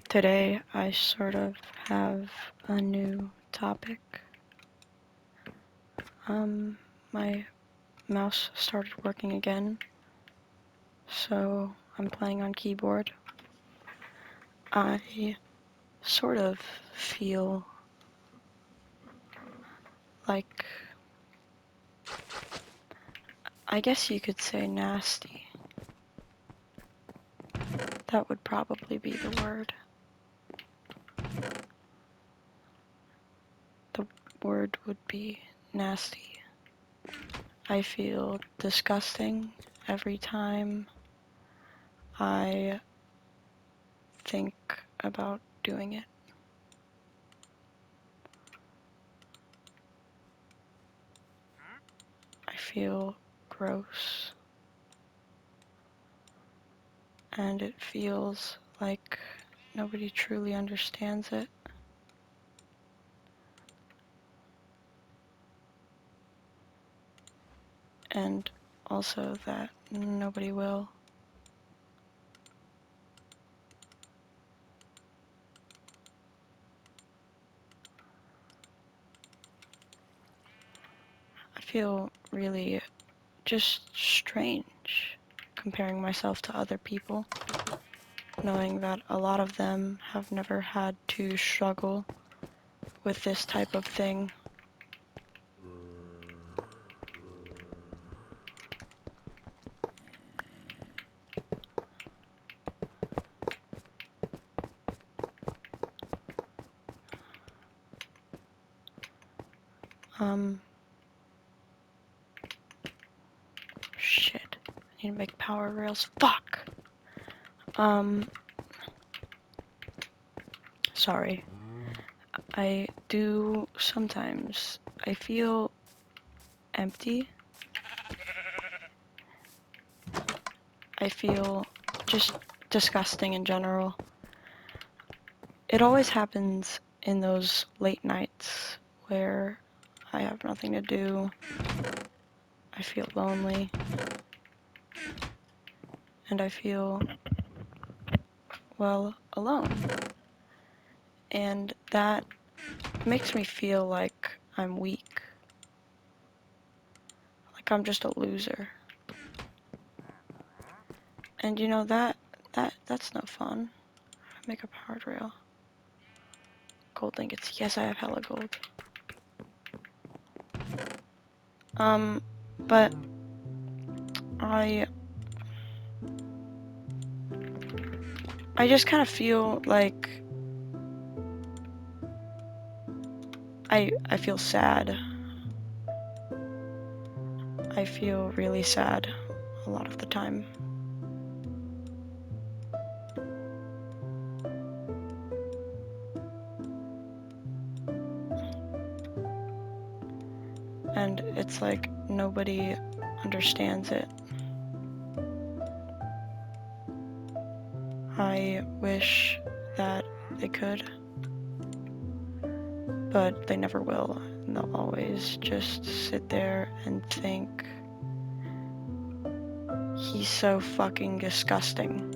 Today I sort of have a new topic. My mouse started working again, so I'm playing on keyboard. I sort of feel like, I guess you could say nasty. That would probably be the word. The word would be nasty. I feel disgusting every time I think about doing it. I feel gross. And it feels like nobody truly understands it. And also that nobody will. I feel really just strange comparing myself to other people, knowing that a lot of them have never had to struggle with this type of thing. Shit. I need to make power rails. Fuck! Sorry. I do sometimes. I feel empty. I feel just disgusting in general. It always happens in those late nights where I have nothing to do. I feel lonely. And I feel, well, alone. And that makes me feel like I'm weak. Like I'm just a loser. And you know, that's no fun. Make a power rail. Gold ingots. Yes, I have hella gold. But I just kind of feel like I feel sad. I feel really sad a lot of the time. And it's like nobody understands it. I wish that they could, but they never will. And they'll always just sit there and think, he's so fucking disgusting.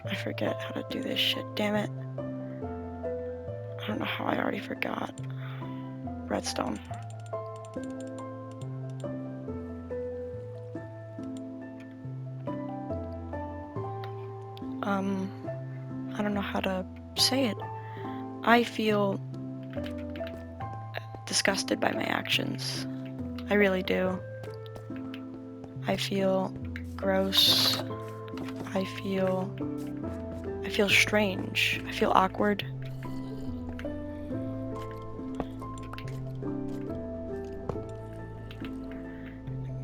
I forget how to do this shit, damn it. I don't know how I already forgot. Redstone. I don't know how to say it. I feel disgusted by my actions. I really do. I feel gross. I feel strange. I feel awkward.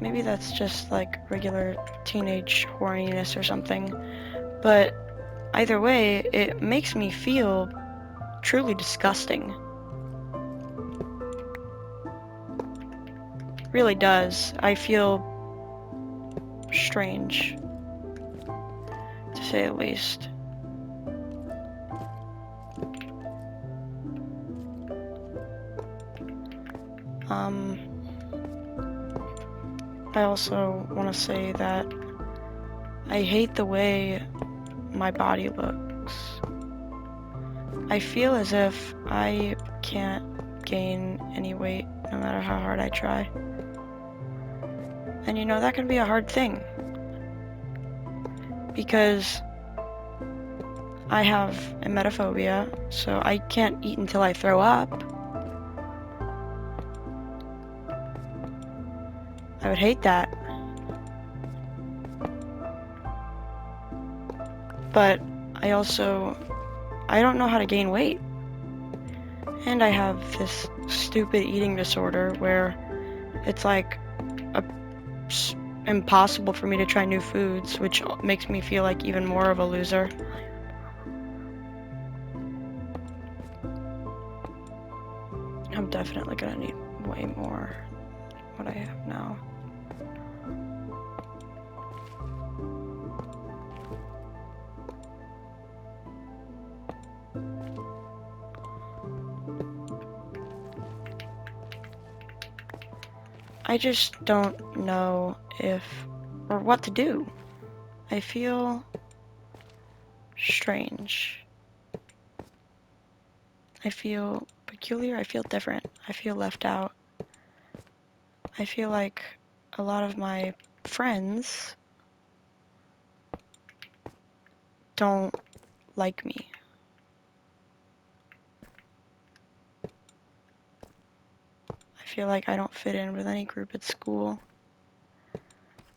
Maybe that's just like regular teenage horniness or something. But either way, it makes me feel truly disgusting. It really does. I feel strange, to say the least. I also want to say that I hate the way my body looks. I feel as if I can't gain any weight no matter how hard I try. And you know, that can be a hard thing. Because I have emetophobia, so I can't eat until I throw up. I would hate that. But I don't know how to gain weight. And I have this stupid eating disorder where it's like impossible for me to try new foods, which makes me feel like even more of a loser. I'm definitely gonna need way more than what I have now. I just don't know or what to do. I feel strange. I feel peculiar. I feel different. I feel left out. I feel like a lot of my friends don't like me. I feel like I don't fit in with any group at school.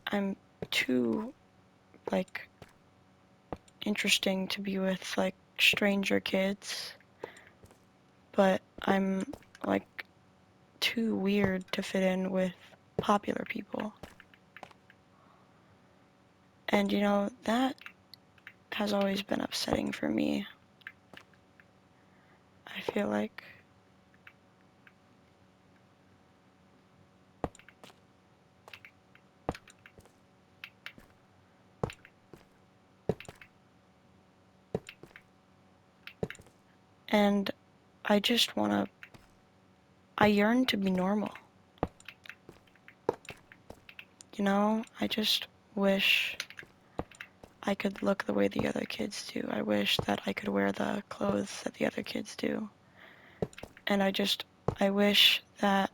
I'm too, like, interesting to be with, like, stranger kids. But I'm, like, too weird to fit in with popular people. And, you know, that has always been upsetting for me. I feel like and I just I yearn to be normal. You know, I just wish I could look the way the other kids do. I wish that I could wear the clothes that the other kids do. And I wish that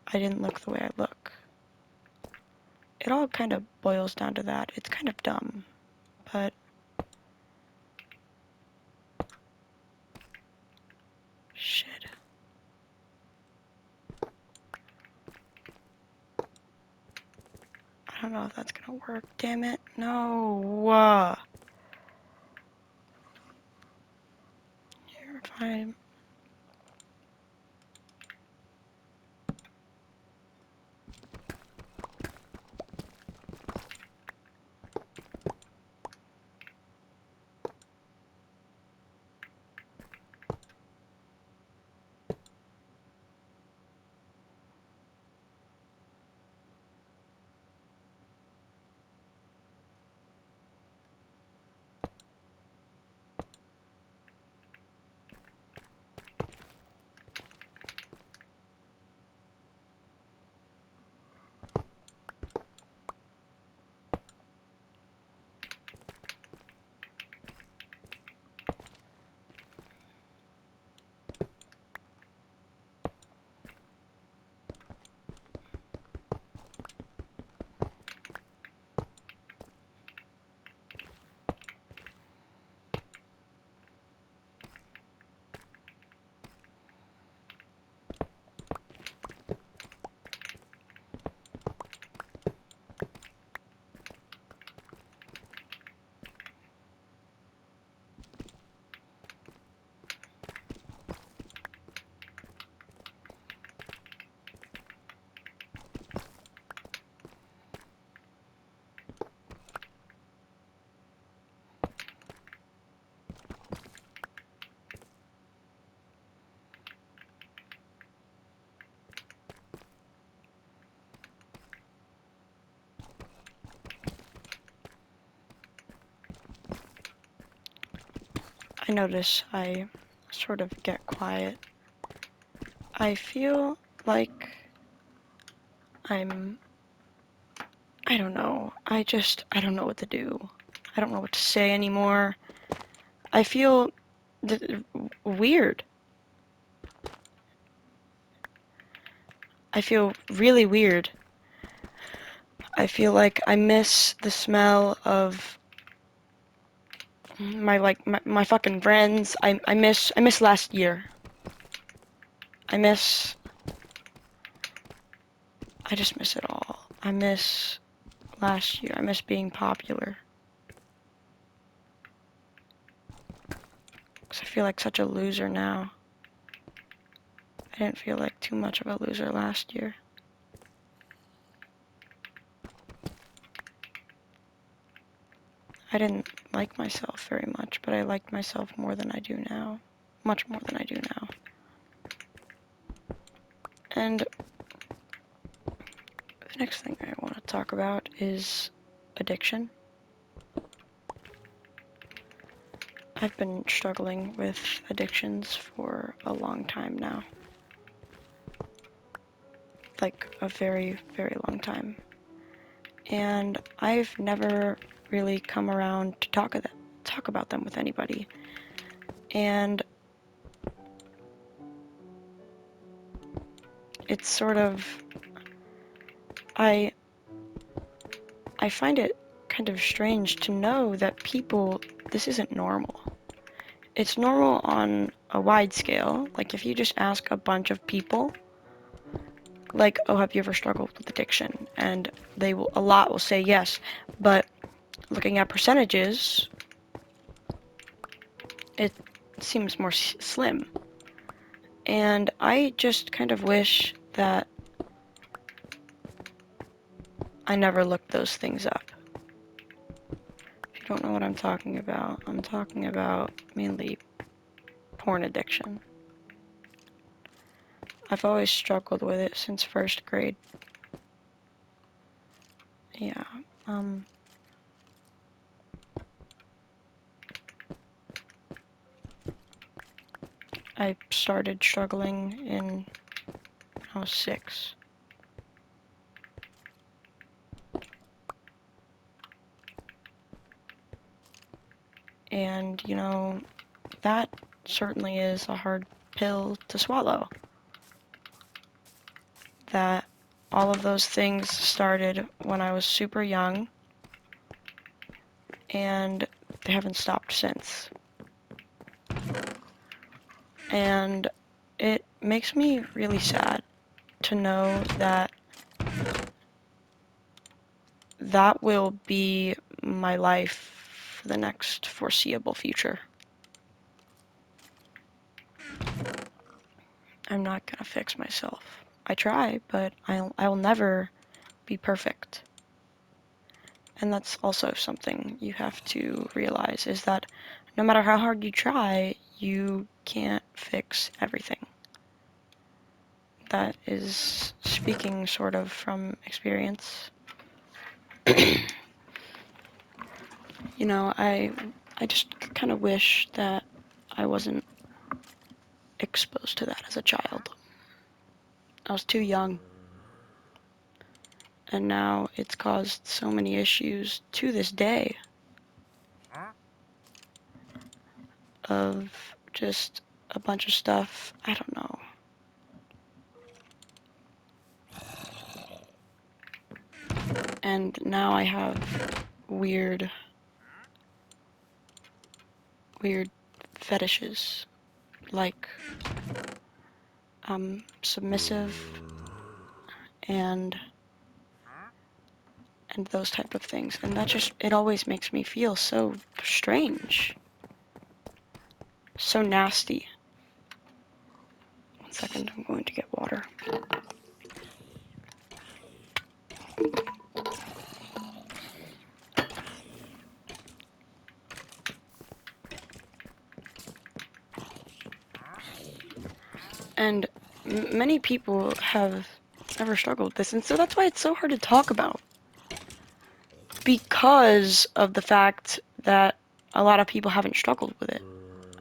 I didn't look the way I look. It all kind of boils down to that. It's kind of dumb, but shit. I don't know if that's gonna work. Damn it. No. Here, fine. I notice I sort of get quiet. I feel like I'm I don't know. I don't know what to do. I don't know what to say anymore. I feel weird. I feel really weird. I feel like I miss the smell of my fucking friends. I miss last year. I just miss it all. I miss last year. I miss being popular. 'Cause I feel like such a loser now. I didn't feel like too much of a loser last year. I didn't like myself very much, but I liked myself more than I do now. Much more than I do now. And the next thing I want to talk about is addiction. I've been struggling with addictions for a long time now. Like a very, very long time. And I've never really come around to talk about them with anybody. And it's sort of, I find it kind of strange to know that this isn't normal. It's normal on a wide scale. Like if you just ask a bunch of people, like, oh, have you ever struggled with addiction? And a lot will say yes. But looking at percentages, it seems more slim. And I just kind of wish that I never looked those things up. If you don't know what I'm talking about mainly porn addiction. I've always struggled with it since first grade. Yeah, I started struggling when I was 6. And, that certainly is a hard pill to swallow. That all of those things started when I was super young, and they haven't stopped since. And it makes me really sad to know that that will be my life for the next foreseeable future. I'm not gonna fix myself. I try, but I'll never be perfect. And that's also something you have to realize, is that no matter how hard you try, you can't fix everything. That is speaking sort of from experience. I just kind of wish that I wasn't exposed to that as a child. I was too young. And now it's caused so many issues to this day of just a bunch of stuff. I don't know. And now I have weird fetishes, like submissive and those type of things. And it always makes me feel so strange, so nasty. 1 second, I'm going to get water. And many people have never struggled with this, and so that's why it's so hard to talk about. Because of the fact that a lot of people haven't struggled with it.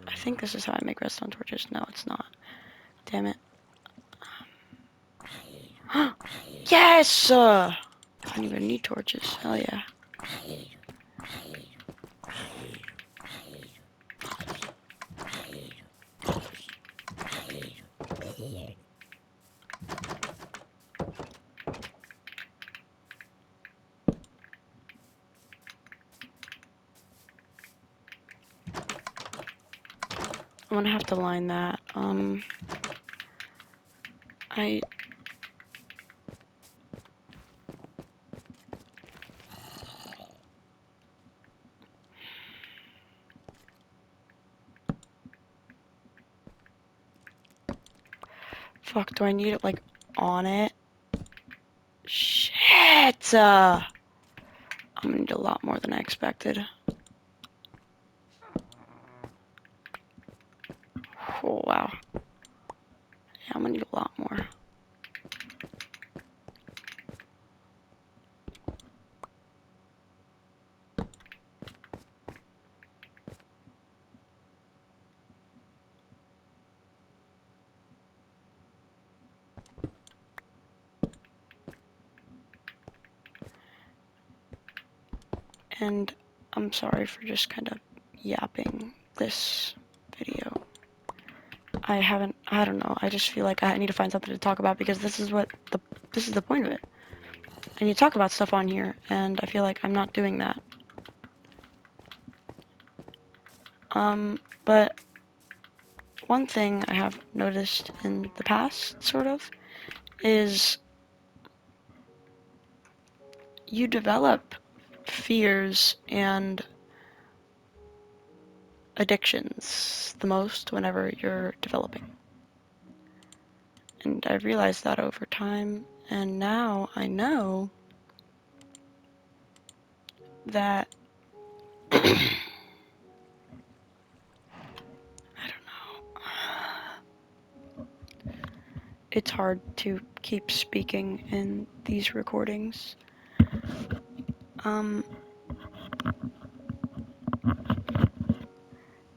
I think this is how I make redstone torches. No, it's not. Damn it. Yes! don't even need torches. Hell yeah. I'm gonna have to line that. I... Fuck, do I need it, like, on it? Shit! I'm gonna need a lot more than I expected. Oh, wow. Yeah, I'm gonna need a lot more. And I'm sorry for just kind of yapping this video. I don't know, I just feel like I need to find something to talk about because this is the point of it. I need to talk about stuff on here, and I feel like I'm not doing that. But one thing I have noticed in the past, sort of, is you develop fears and addictions the most whenever you're developing. And I realized that over time, and now I know that I don't know. It's hard to keep speaking in these recordings.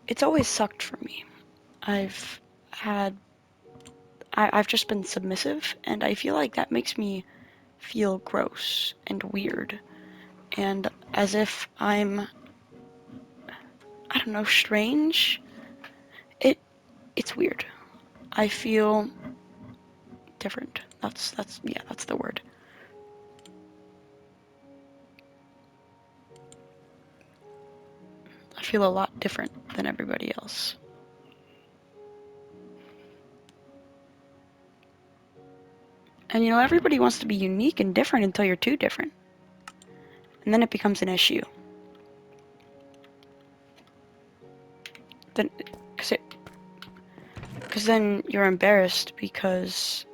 It's always sucked for me. I've I've just been submissive, and I feel like that makes me feel gross and weird, and as if I'm, I don't know, strange. It's weird. I feel different. That's the word. I feel a lot different than everybody else. And you know, everybody wants to be unique and different until you're too different. And then it becomes an issue. Then, because then you're embarrassed because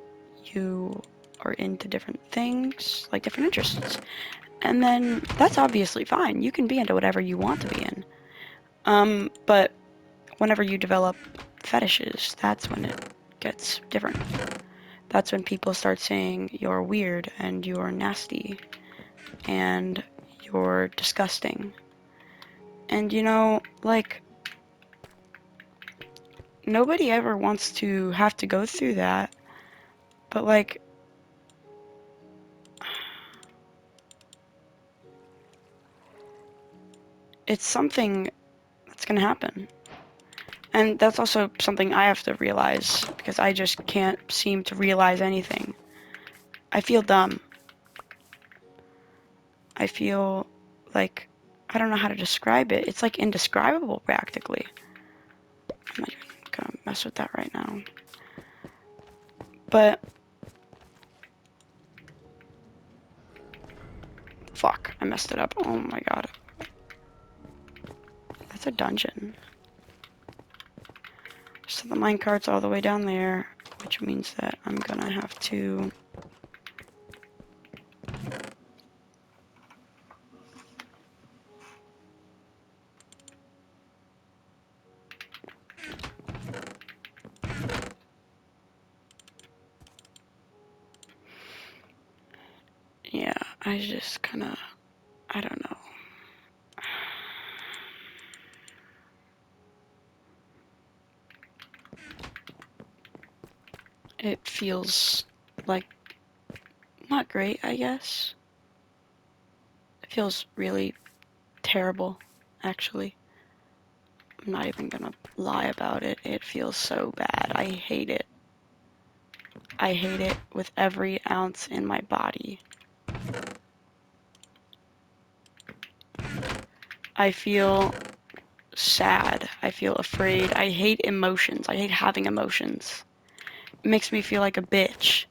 you are into different things, like different interests. And then that's obviously fine. You can be into whatever you want to be in. But whenever you develop fetishes, that's when it gets different. That's when people start saying you're weird and you're nasty and you're disgusting. And you know, like, nobody ever wants to have to go through that, but like, it's something that's gonna happen. And that's also something I have to realize, because I just can't seem to realize anything. I feel dumb. I feel like, I don't know how to describe it. It's like indescribable, practically. I'm not even gonna mess with that right now. But, fuck, I messed it up. Oh my god. That's a dungeon. So the minecart's all the way down there, which means that I'm gonna have to... Yeah, I just kinda... I don't know. It feels like not great, I guess. feels really terrible, actually. I'm not even gonna lie about it. It feels so bad. I hate it. I hate it with every ounce in my body. I feel sad. I feel afraid. I hate emotions. I hate having emotions. It makes me feel like a bitch.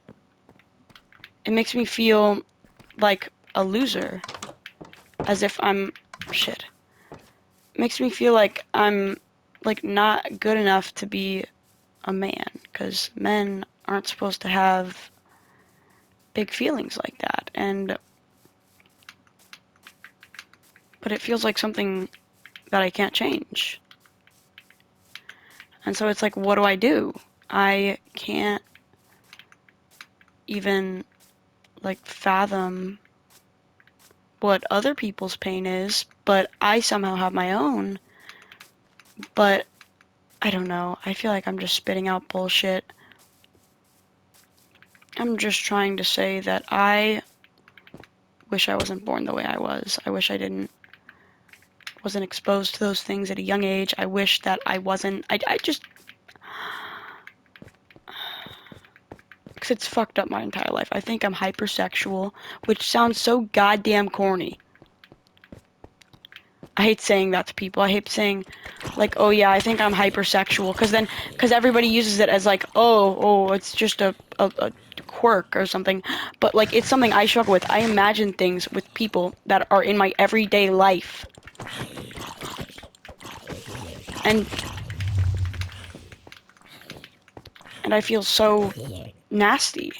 It makes me feel like a loser. As if I'm... shit. It makes me feel like I'm, like, not good enough to be a man. Because men aren't supposed to have big feelings like that. But it feels like something that I can't change. And so it's like, what do? I can't even, like, fathom what other people's pain is, but I somehow have my own. But I don't know. I feel like I'm just spitting out bullshit. I'm just trying to say that I wish I wasn't born the way I was. I wish I wasn't exposed to those things at a young age. I wish that I wasn't. I just... because it's fucked up my entire life. I think I'm hypersexual, which sounds so goddamn corny. I hate saying that to people. I hate saying, like, oh yeah, I think I'm hypersexual, because everybody uses it as like, oh, it's just a quirk or something. But like, it's something I struggle with. I imagine things with people that are in my everyday life. And I feel so nasty.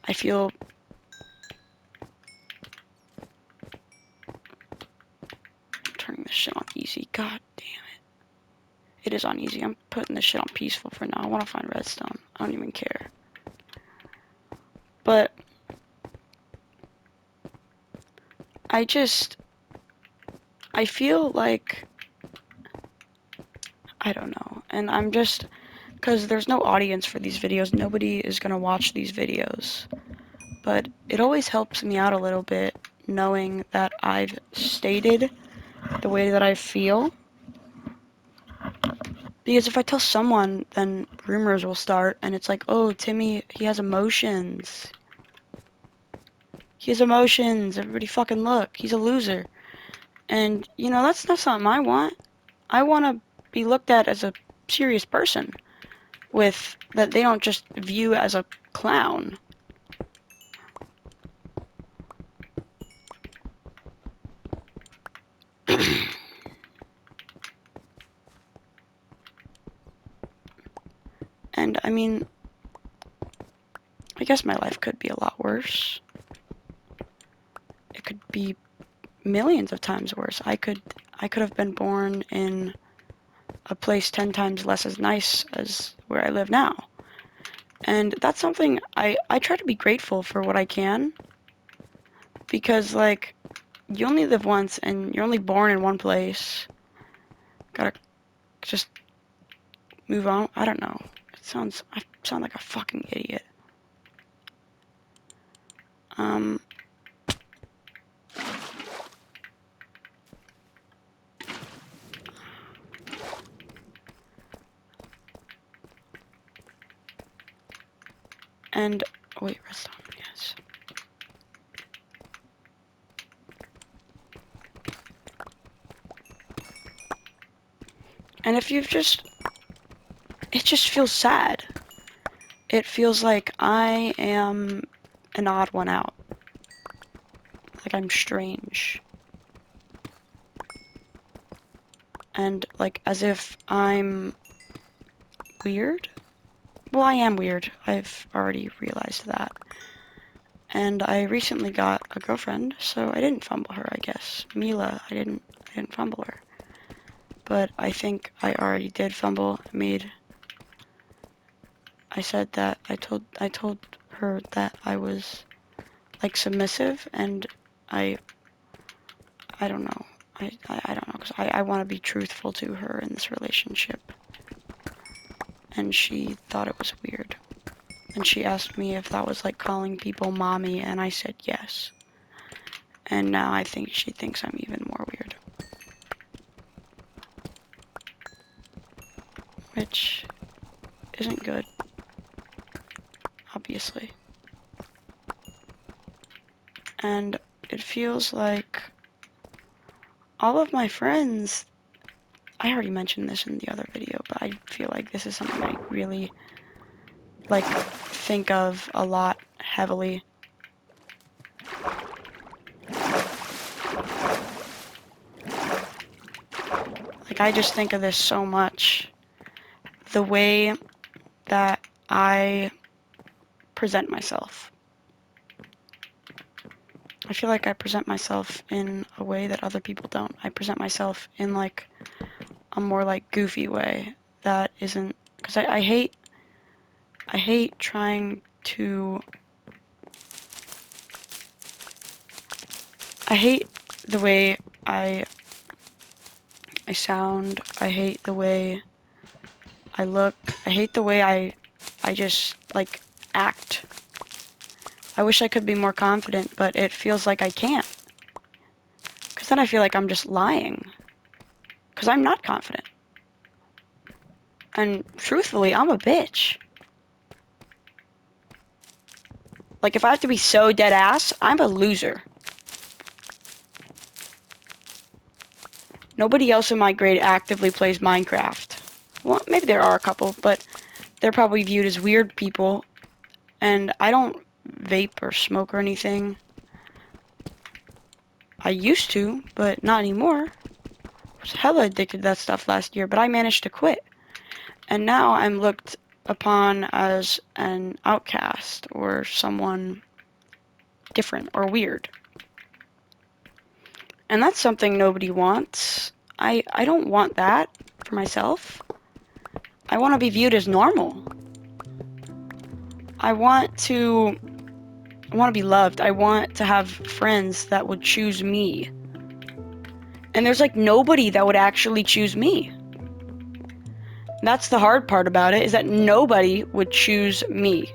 I feel... I'm turning this shit on easy. God damn it. It is on easy. I'm putting this shit on peaceful for now. I want to find redstone. I don't even care. But I feel like, I don't know. And I'm just, because there's no audience for these videos. Nobody is going to watch these videos. But it always helps me out a little bit knowing that I've stated the way that I feel. Because if I tell someone, then rumors will start, and it's like, oh, Timmy, he has emotions. He has emotions. Everybody fucking look. He's a loser. And, you know, that's not something I want. I want to be looked at as a serious person, with that they don't just view as a clown. And, I mean, I guess my life could be a lot worse. It could be millions of times worse. I could have been born in a place 10 times less as nice as where I live now. And that's something I try to be grateful for what I can. Because, like, you only live once and you're only born in one place. Gotta just move on. I don't know. I sound like a fucking idiot. And, wait, redstone, yes. And if you've just, it just feels sad. It feels like I am an odd one out. Like I'm strange. And like as if I'm weird. Well, I am weird. I've already realized that. And I recently got a girlfriend, so I didn't fumble her, I guess. Mila, I didn't fumble her. But I think I already did fumble. I said that I told her that I was like submissive, and I don't know. I don't know, because I want to be truthful to her in this relationship. And she thought it was weird. And she asked me if that was like calling people mommy, and I said yes. And now I think she thinks I'm even more weird. Which isn't good, obviously. And it feels like all of my friends, I already mentioned this in the other video, but I feel like this is something I really like think of a lot heavily. Like, I just think of this so much. The way that I present myself. I feel like I present myself in a way that other people don't. I present myself in like a more like goofy way that isn't, because I hate trying to, I hate the way I sound. I hate the way I look. I hate the way I just like act. I wish I could be more confident, but it feels like I can't. Because then I feel like I'm just lying. Because I'm not confident. And truthfully, I'm a bitch. Like, if I have to be so dead ass, I'm a loser. Nobody else in my grade actively plays Minecraft. Well, maybe there are a couple, but they're probably viewed as weird people. And I don't vape or smoke or anything. I used to, but not anymore. I was hella addicted to that stuff last year, but I managed to quit. And now I'm looked upon as an outcast or someone different or weird. And that's something nobody wants. I don't want that for myself. I want to be viewed as normal. I want to be loved. I want to have friends that would choose me. And there's like nobody that would actually choose me. That's the hard part about it, is that nobody would choose me.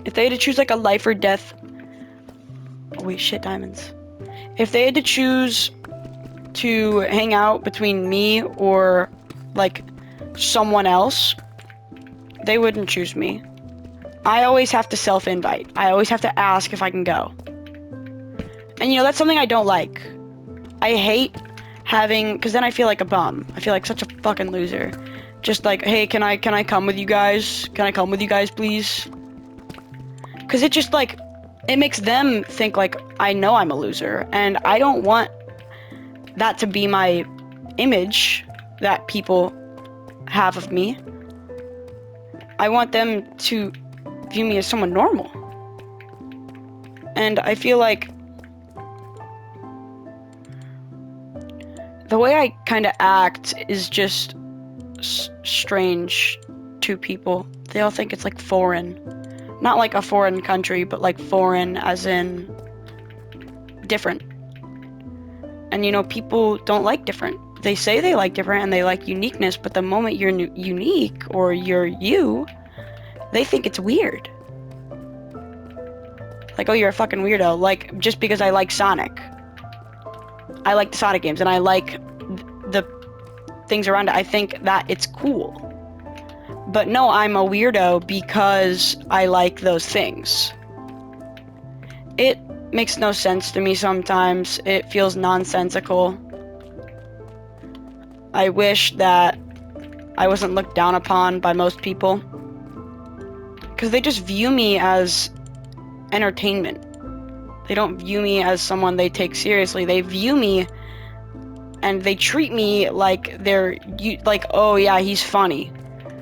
If they had to choose like a life or death... Oh wait, shit, diamonds. If they had to choose to hang out between me or like someone else, they wouldn't choose me. I always have to self-invite. I always have to ask if I can go. And you know, that's something I don't like. I hate having, because then I feel like a bum. I feel like such a fucking loser. Just like, hey, can I come with you guys? Can I come with you guys, please? Because it just like, it makes them think like I know I'm a loser, and I don't want that to be my image that people have of me. I want them to view me as someone normal. And I feel like the way I kind of act is just strange to people. They all think it's like foreign. Not like a foreign country, but like foreign as in different. And you know, people don't like different. They say they like different and they like uniqueness, but the moment you're unique or you're you, they think it's weird. Like, oh, you're a fucking weirdo. Like, just because I like Sonic. I like the Sonic games and I like the things around it. I think that it's cool. But no, I'm a weirdo because I like those things. It makes no sense to me sometimes. It feels nonsensical. I wish that I wasn't looked down upon by most people. Because they just view me as entertainment. They don't view me as someone they take seriously. They view me and they treat me like they're like, oh yeah, he's funny.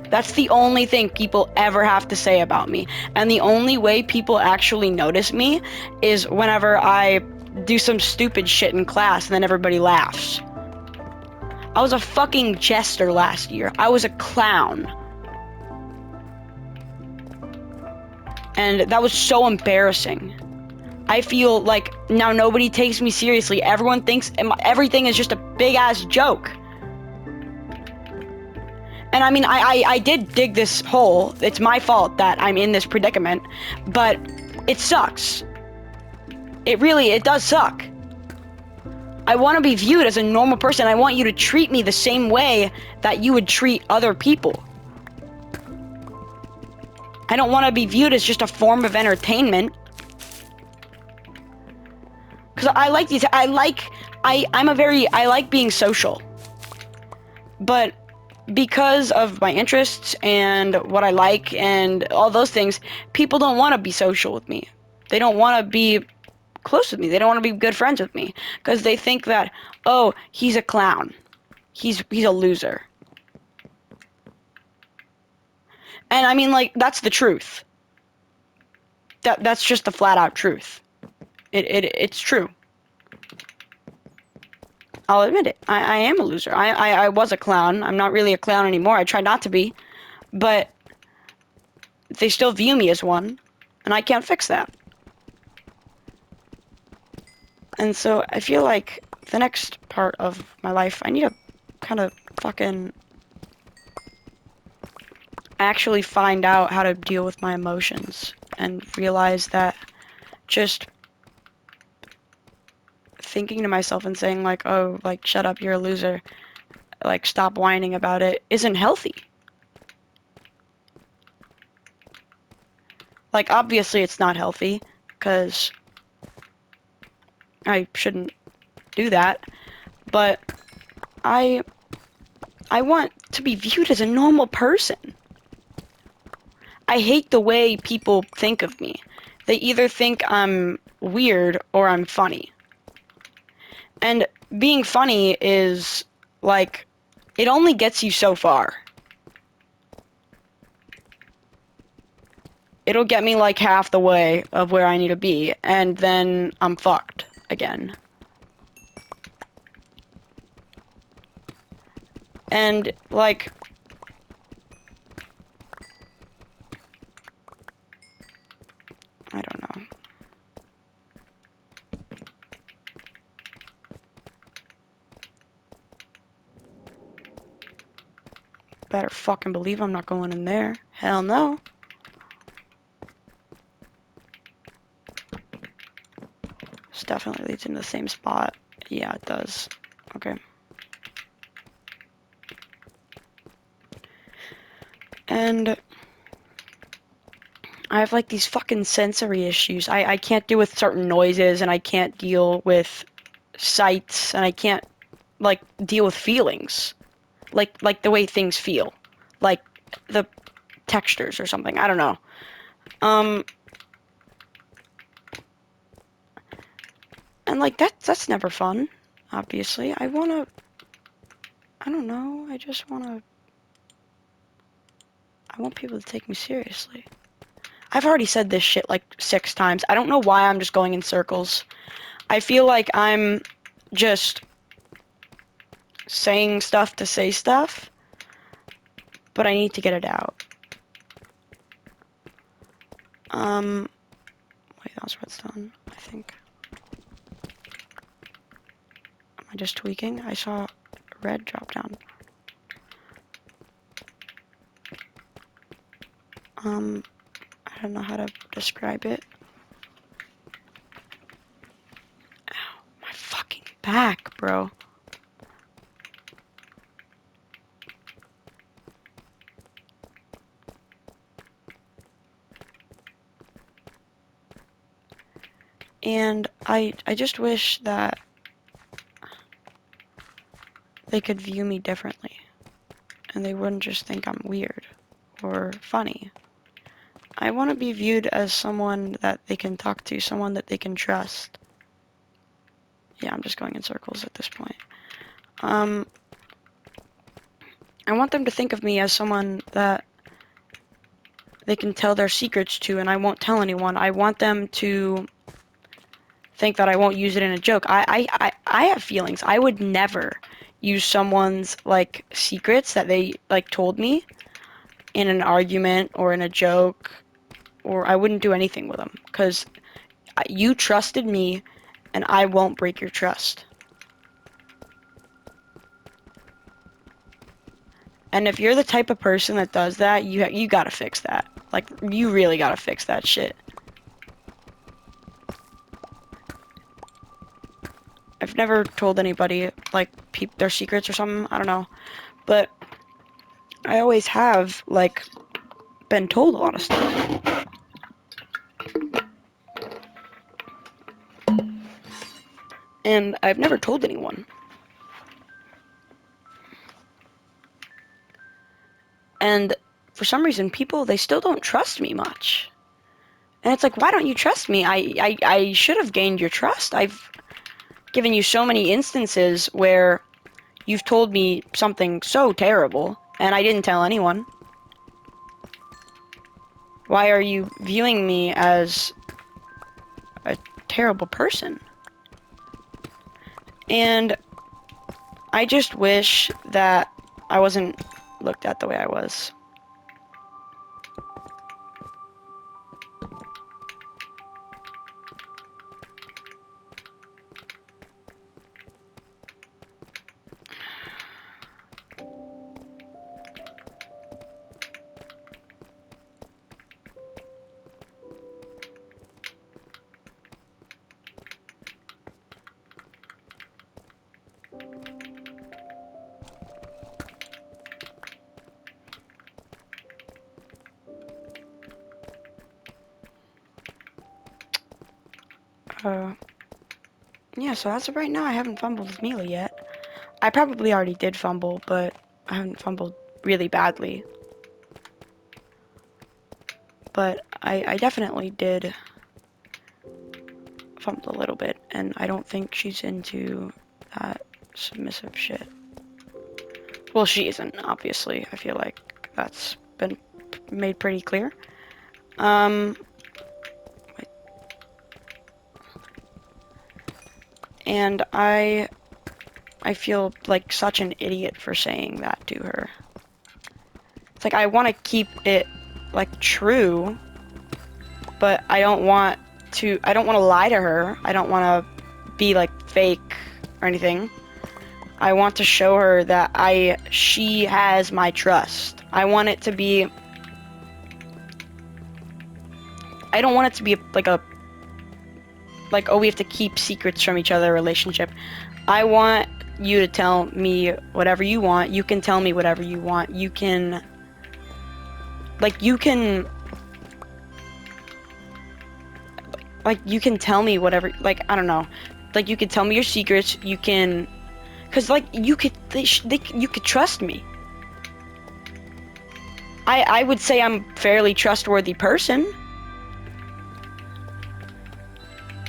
That's the only thing people ever have to say about me. And the only way people actually notice me is whenever I do some stupid shit in class and then everybody laughs. I was a fucking jester last year. I was a clown. And that was so embarrassing. I feel like now nobody takes me seriously. Everyone thinks everything is just a big ass joke. And I mean, I did dig this hole. It's my fault that I'm in this predicament, but it sucks. It does suck. I want to be viewed as a normal person. I want you to treat me the same way that you would treat other people. I don't want to be viewed as just a form of entertainment. Because I like these, I like being social. But because of my interests and what I like and all those things, people don't want to be social with me. They don't want to be close with me. They don't want to be good friends with me because they think that, oh, he's a clown. He's a loser. And I mean, like, that's the truth. That's just the flat out truth. It's true. I'll admit it. I am a loser. I was a clown. I'm not really a clown anymore. I try not to be. But they still view me as one, and I can't fix that. And so I feel like the next part of my life, I need to kind of fucking actually find out how to deal with my emotions and realize that just thinking to myself and saying like, oh, like, shut up, you're a loser, like, stop whining about it, isn't healthy. Like, obviously it's not healthy, because I shouldn't do that, but I want to be viewed as a normal person. I hate the way people think of me. They either think I'm weird or I'm funny. And being funny is, like, it only gets you so far. It'll get me, like, half the way of where I need to be, and then I'm fucked again. And, like, I don't know. Better fucking believe I'm not going in there. Hell no. This definitely leads into the same spot. Yeah, it does. Okay. And I have, like, these fucking sensory issues. I can't deal with certain noises, and I can't deal with sights, and I can't, like, deal with feelings. Like the way things feel. Like, the textures or something. I don't know. And, like, that's never fun, obviously. I don't know, I want people to take me seriously. I've already said this shit like 6 times. I don't know why I'm just going in circles. I feel like I'm just saying stuff to say stuff, but I need to get it out. Wait, that was redstone, I think. Am I just tweaking? I saw red drop down. I don't know how to describe it. Ow, my fucking back, bro. And I just wish that they could view me differently. And they wouldn't just think I'm weird or funny. I want to be viewed as someone that they can talk to, someone that they can trust. Yeah, I'm just going in circles at this point. I want them to think of me as someone that they can tell their secrets to, and I won't tell anyone. I want them to think that I won't use it in a joke. I have feelings. I would never use someone's, like, secrets that they, like, told me in an argument or in a joke, or I wouldn't do anything with them, because you trusted me, and I won't break your trust. And if you're the type of person that does that, you gotta fix that. Like, you really gotta fix that shit. I've never told anybody, like, their secrets or something, I don't know. But I always have, like, been told a lot of stuff. And I've never told anyone. And for some reason, people, they still don't trust me much. And it's like, why don't you trust me? I should have gained your trust. I've given you so many instances where you've told me something so terrible, and I didn't tell anyone. Why are you viewing me as a terrible person? And I just wish that I wasn't looked at the way I was. Yeah, so as of right now, I haven't fumbled with Mila yet. I probably already did fumble, but I haven't fumbled really badly. But I definitely did fumble a little bit, and I don't think she's into that submissive shit. Well, she isn't, obviously. I feel like that's been made pretty clear. And I feel like such an idiot for saying that to her. It's like, I want to keep it, like, true, but I don't want to lie to her. I don't want to be, like, fake or anything. I want to show her that she has my trust. I want it to be, I don't want it to be like, oh, we have to keep secrets from each other relationship. I want you to tell me whatever you want. You can tell me whatever you want. You can tell me whatever, like, I don't know. Like, you can tell me your secrets. You can, cause like, you could trust me. I would say I'm a fairly trustworthy person.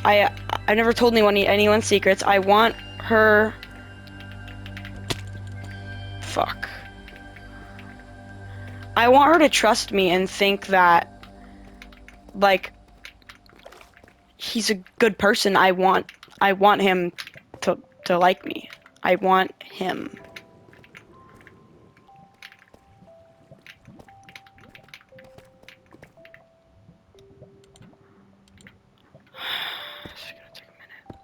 I've never told anyone's secrets. I want her. Fuck. I want her to trust me and think that, like, he's a good person. I want him to like me. I want him. It's gonna take a minute.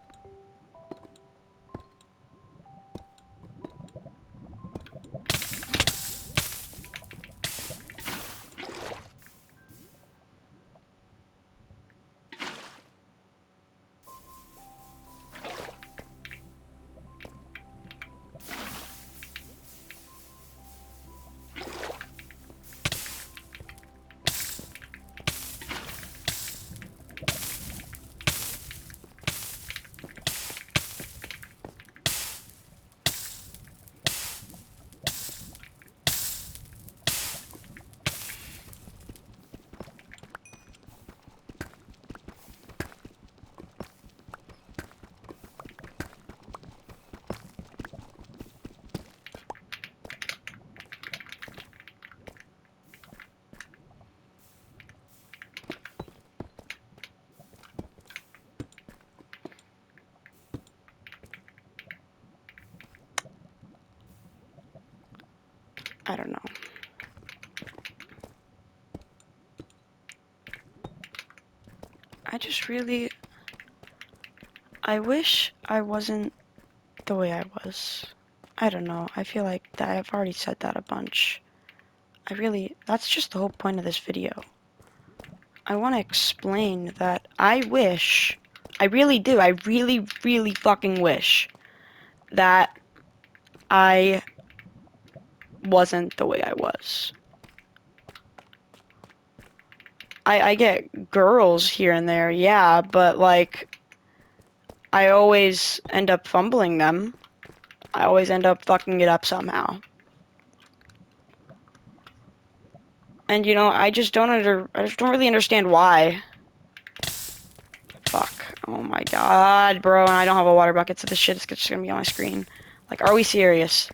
I don't know. I wish I wasn't the way I was. I don't know. I feel like that I've already said that a bunch. That's just the whole point of this video. I want to explain that I really do, I really, really fucking wish that I wasn't the way I was. I get girls here and there, yeah, but like, I always end up fumbling them. I always end up fucking it up somehow. And you know, I just don't really understand why. Fuck. Oh my god, bro, and I don't have a water bucket, so this shit is just gonna be on my screen. Like, are we serious?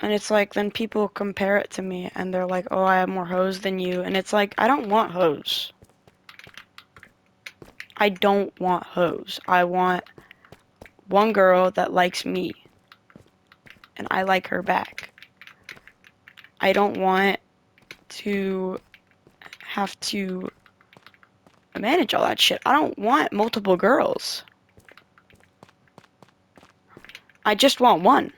And it's like, then people compare it to me, and they're like, oh, I have more hoes than you, and it's like, I don't want hoes. I don't want hoes. I want one girl that likes me, and I like her back. I don't want to have to manage all that shit. I don't want multiple girls. I just want one.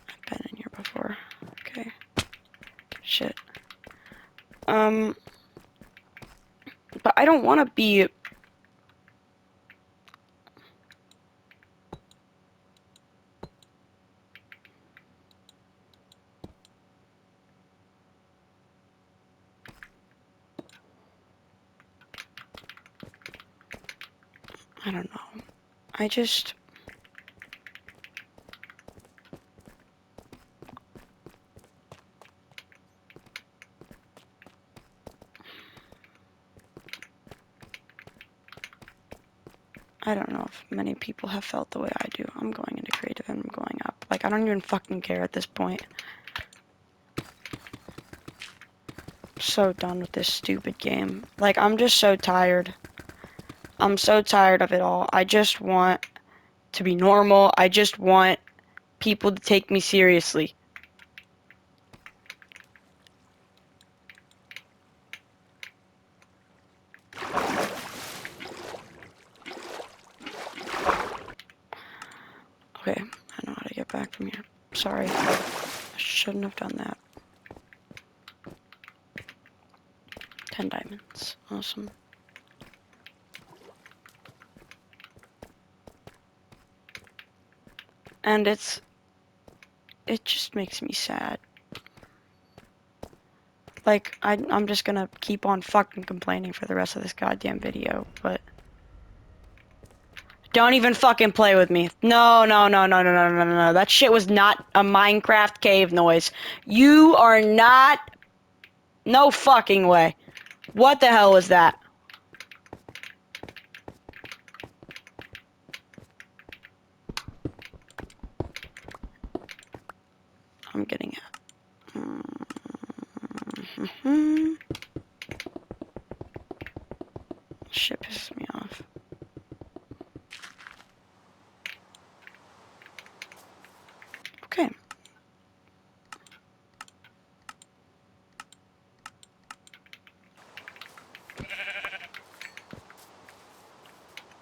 I've been in here before. Okay. Shit. But I don't want to be... I don't know. I just... I don't know if many people have felt the way I do. I'm going into creative and I'm going up. Like, I don't even fucking care at this point. I'm so done with this stupid game. Like, I'm just so tired. I'm so tired of it all. I just want to be normal. I just want people to take me seriously. Okay, I know how to get back from here. Sorry. I shouldn't have done that. 10 diamonds. Awesome. And it just makes me sad. Like, I'm just gonna keep on fucking complaining for the rest of this goddamn video, but... Don't even fucking play with me. No, no, no, no, no, no, no, no, no. That shit was not a Minecraft cave noise. You are not... No fucking way. What the hell was that? I'm getting it. Shit pisses me off. Okay.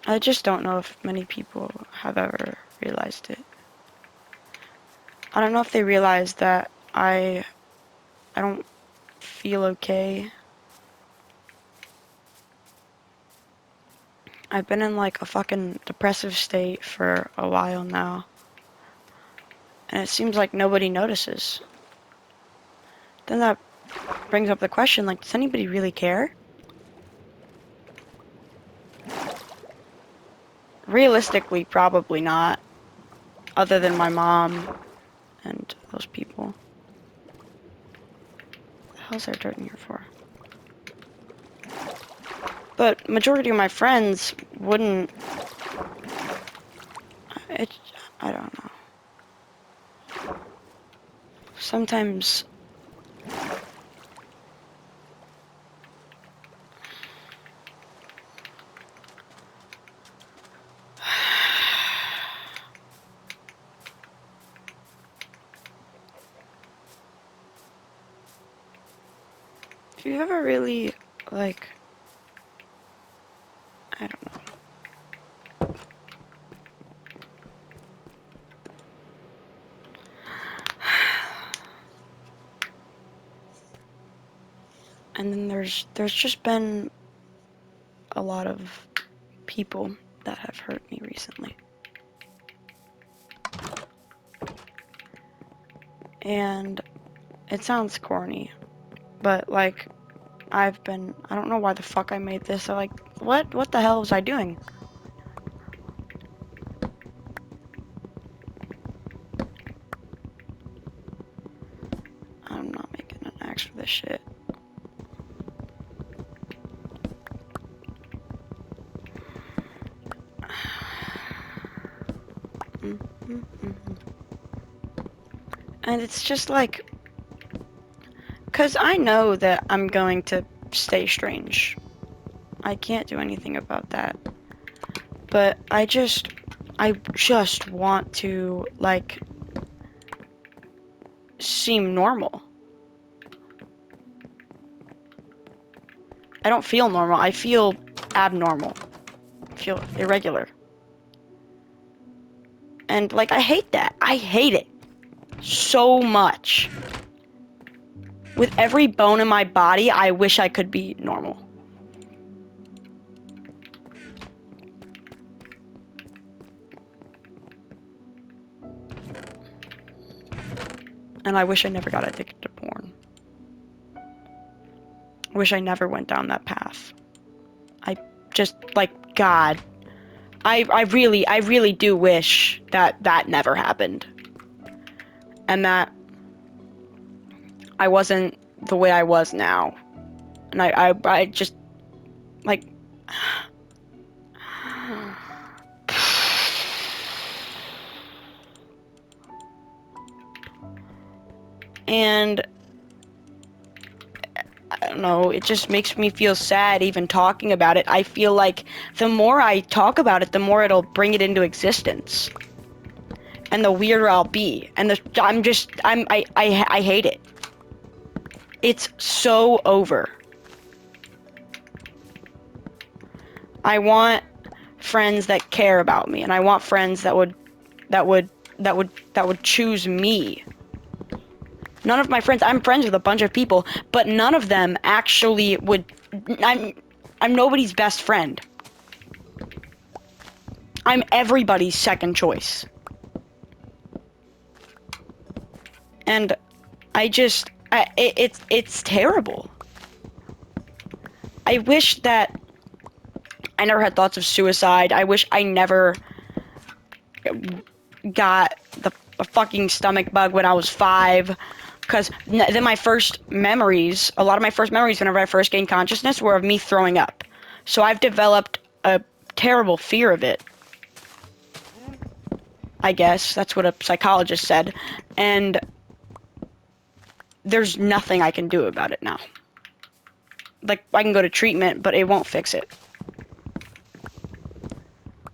I just don't know if many people have ever realized it. I don't know if they realize that I don't feel okay. I've been in like a fucking depressive state for a while now. And it seems like nobody notices. Then that brings up the question, like, does anybody really care? Realistically, probably not. Other than my mom and those people. What the hell's there dirt in here for? But majority of my friends wouldn't... I don't know. sometimes if you ever really, like, I don't know. And then there's just been a lot of people that have hurt me recently. And it sounds corny, but like I don't know why the fuck I made this. I'm like, what the hell was I doing? I'm not making an axe for this shit. And it's just like, cause I know that I'm going to stay strange. I can't do anything about that. But I just want to, like, seem normal. I don't feel normal. I feel abnormal. I feel irregular. And, like, I hate that. I hate it so much. With every bone in my body, I wish I could be normal. And I wish I never got addicted to porn. I wish I never went down that path. I just, like, God. I really do wish that that never happened. And that I wasn't the way I was now. And I just, like... And... I don't know, it just makes me feel sad even talking about it. I feel like the more I talk about it, the more it'll bring it into existence. And the weirder I'll be. And I hate it. It's so over. I want friends that care about me, and I want friends that would choose me. None of my friends, I'm friends with a bunch of people, but none of them actually would, I'm nobody's best friend. I'm everybody's second choice. And it's terrible. I wish that I never had thoughts of suicide. I wish I never got a fucking stomach bug when I was 5. Because then my first memories, a lot of my first memories whenever I first gained consciousness were of me throwing up. So I've developed a terrible fear of it. I guess that's what a psychologist said. And there's nothing I can do about it now. Like, I can go to treatment, but it won't fix it.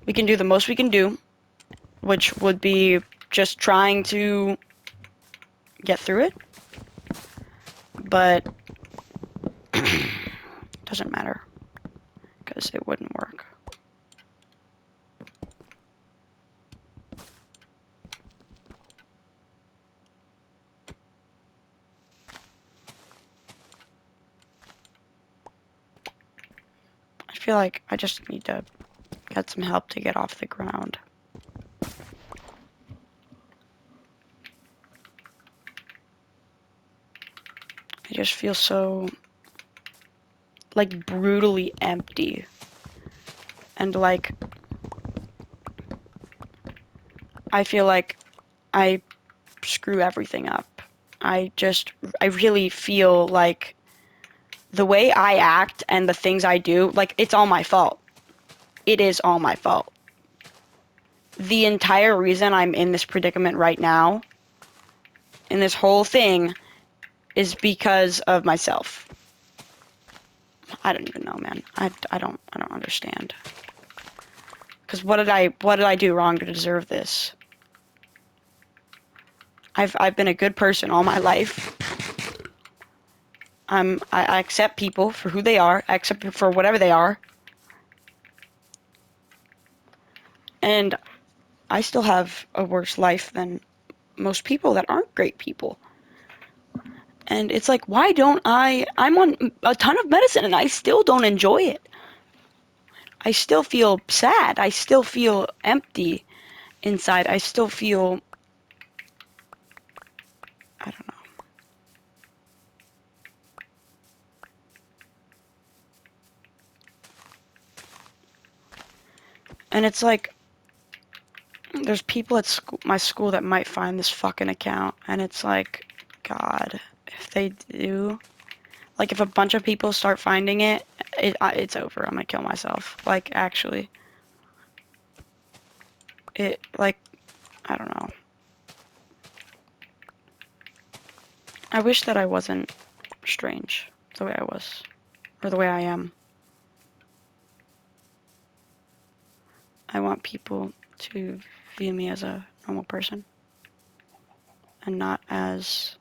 We can do the most we can do, which would be just trying to get through it, but it doesn't matter because it wouldn't work. I feel like I just need to get some help to get off the ground. I just feel so, like, brutally empty. And, like, I feel like I screw everything up. I really feel like the way I act and the things I do, like, it's all my fault. It is all my fault. The entire reason I'm in this predicament right now in this whole thing is because of myself. I don't even know, man. I don't understand. Cause what did I do wrong to deserve this? I've been a good person all my life. I accept people for who they are. I accept them for whatever they are. And I still have a worse life than most people that aren't great people. And it's like, why don't I'm on a ton of medicine and I still don't enjoy it. I still feel sad. I still feel empty inside. I still feel, I don't know. And it's like, there's people at my school that might find this fucking account, and it's like, God, if they do, like, if a bunch of people start finding it, it's over. I'm gonna kill myself. Like, actually, like, I don't know. I wish that I wasn't strange the way I was, or the way I am. I want people to view me as a normal person, and not as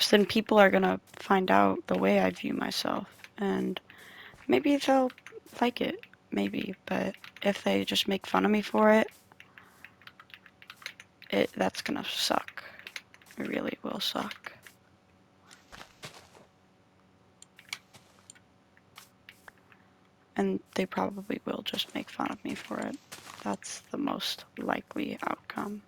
because then people are gonna find out the way I view myself, and maybe they'll like it, maybe, but if they just make fun of me for it, that's gonna suck. It really will suck. And they probably will just make fun of me for it. That's the most likely outcome.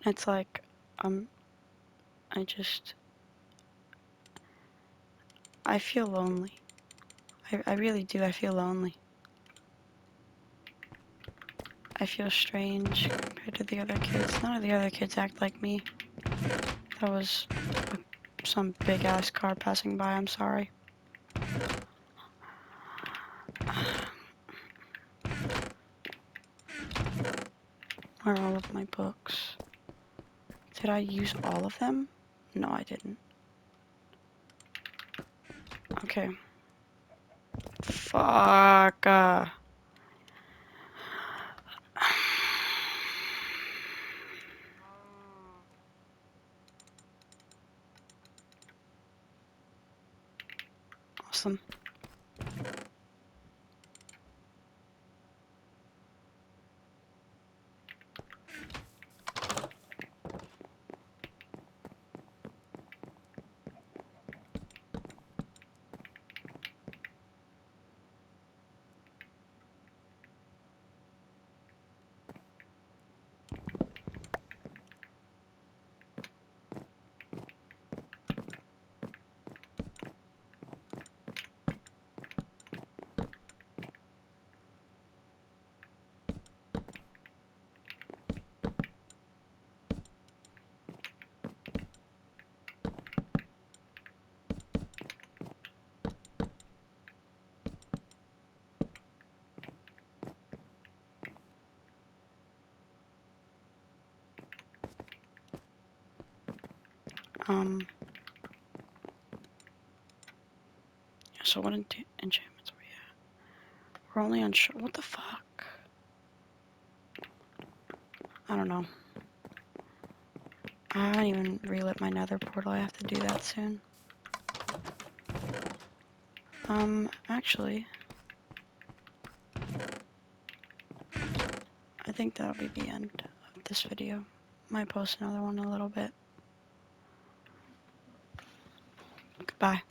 It's like, I just, I feel lonely. I really do. I feel lonely. I feel strange compared to the other kids. None of the other kids act like me. That was some big ass car passing by. I'm sorry. Where are all of my books? Did I use all of them? No, I didn't. Okay. Fuck. Awesome. So what enchantments are we at? We're only on what the fuck? I don't know. I haven't even relit my nether portal. I have to do that soon. Actually, I think that'll be the end of this video. Might post another one in a little bit. Goodbye.